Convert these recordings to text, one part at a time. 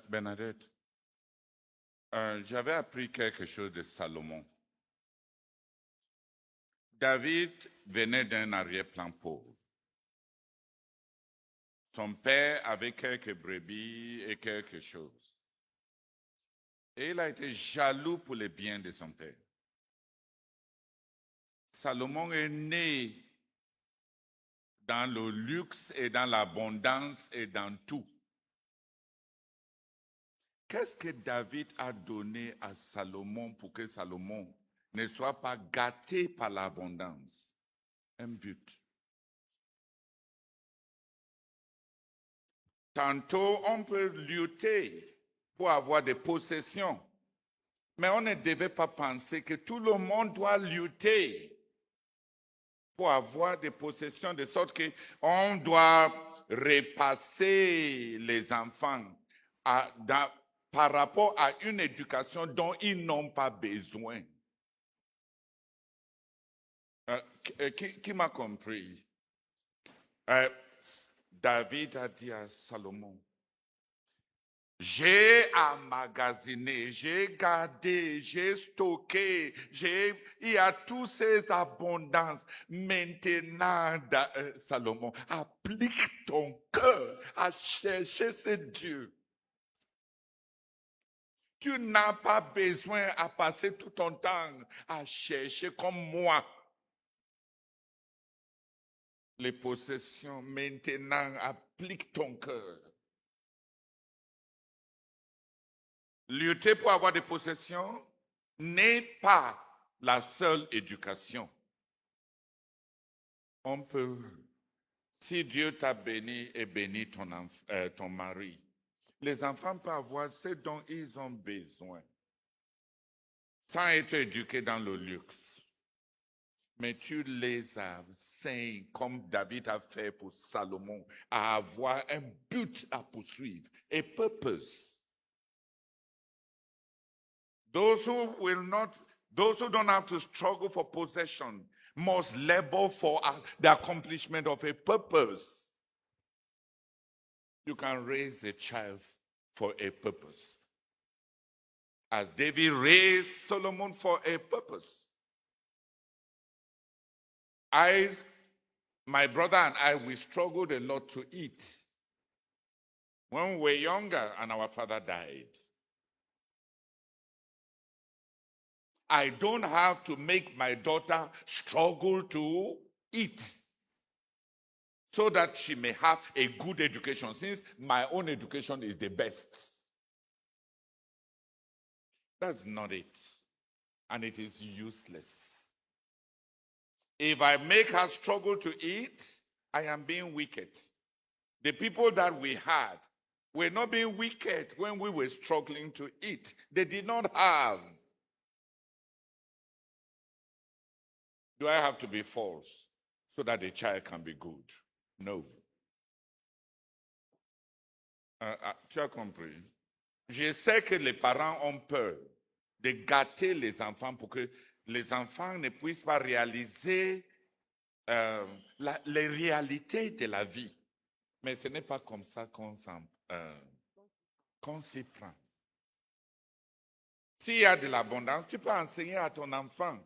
Bernadette, j'avais appris quelque chose de Salomon. David venait d'un arrière-plan pauvre. Son père avait quelques brebis et quelque chose. Et il a été jaloux pour les biens de son père. Salomon est né dans le luxe et dans l'abondance et dans tout. Qu'est-ce que David a donné à Salomon pour que Salomon ne soit pas gâté par l'abondance? Un but. Tantôt, on peut lutter pour avoir des possessions, mais on ne devait pas penser que tout le monde doit lutter pour avoir des possessions, de sorte qu'on doit repasser les enfants par rapport à une éducation dont ils n'ont pas besoin. Qui m'a compris? David a dit à Salomon, j'ai emmagasiné, j'ai gardé, j'ai stocké, il y a toutes ces abondances. Maintenant, Salomon, applique ton cœur à chercher ce Dieu. Tu n'as pas besoin à passer tout ton temps à chercher comme moi les possessions. Maintenant, applique ton cœur. Lutter pour avoir des possessions n'est pas la seule éducation. On peut, si Dieu t'a béni et béni ton mari, les enfants peuvent avoir ce dont ils ont besoin, sans être éduqués dans le luxe. Mais tu les as saints, comme David a fait pour Salomon, à avoir un but à poursuivre, a purpose. Those who don't have to struggle for possession must labor for the accomplishment of a purpose. You can raise a child for a purpose. As David raised Solomon for a purpose. My brother and I, we struggled a lot to eat when we were younger and our father died. I don't have to make my daughter struggle to eat so that she may have a good education, since my own education is the best. That's not it. And it is useless. If I make her struggle to eat, I am being wicked. The people that we had were not being wicked when we were struggling to eat. They did not have. Do I have to be false so that the child can be good? No. Tu as compris? Je sais que les parents ont peur de gâter les enfants pour que les enfants ne puissent pas réaliser les réalités de la vie. Mais ce n'est pas comme ça qu'on s'y prend. S'il y a de l'abondance, tu peux enseigner à ton enfant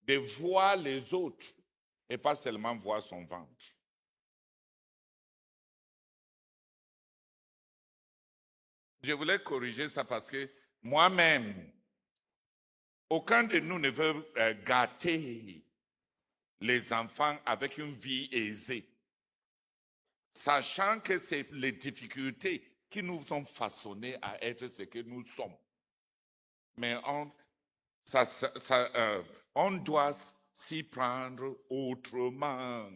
de voir les autres et pas seulement voir son ventre. Je voulais corriger ça parce que moi-même, aucun de nous ne veut gâter les enfants avec une vie aisée, sachant que c'est les difficultés qui nous ont façonnés à être ce que nous sommes. Mais on doit s'y prendre autrement.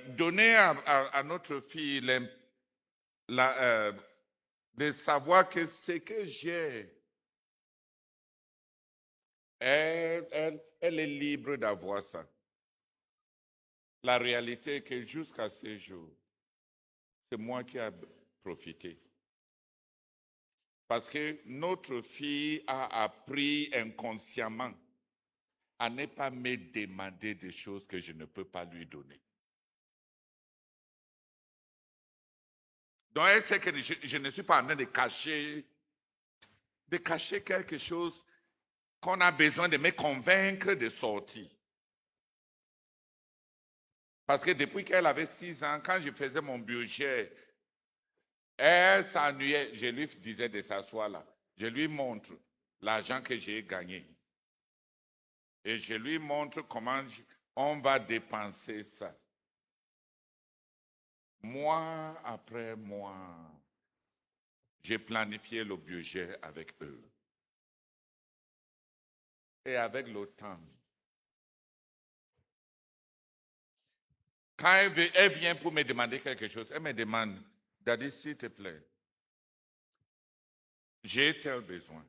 Donner à notre fille de savoir que ce que j'ai, elle est libre d'avoir ça. La réalité est que jusqu'à ce jour, c'est moi qui ai profité. Parce que notre fille a appris inconsciemment à ne pas me demander des choses que je ne peux pas lui donner. Donc, elle sait que je ne suis pas en train de cacher quelque chose qu'on a besoin de me convaincre de sortir. Parce que depuis qu'elle avait 6 ans, quand je faisais mon budget, elle s'ennuyait. Je lui disais de s'asseoir là. Je lui montre l'argent que j'ai gagné. Et je lui montre comment on va dépenser ça. Mois après mois, j'ai planifié le budget avec eux. Et avec le temps, quand elle vient pour me demander quelque chose, elle me demande, Daddy, s'il te plaît, j'ai tel besoin.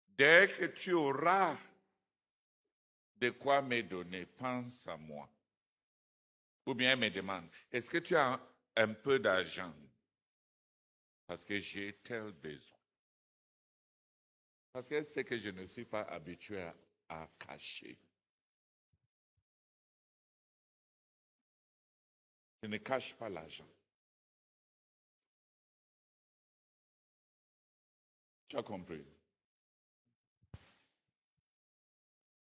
Dès que tu auras de quoi me donner, pense à moi. Ou bien elle me demande, est-ce que tu as un peu d'argent? Parce que j'ai tel besoin. Parce qu'elle sait que je ne suis pas habitué à cacher. Je ne cache pas l'argent. Tu as compris?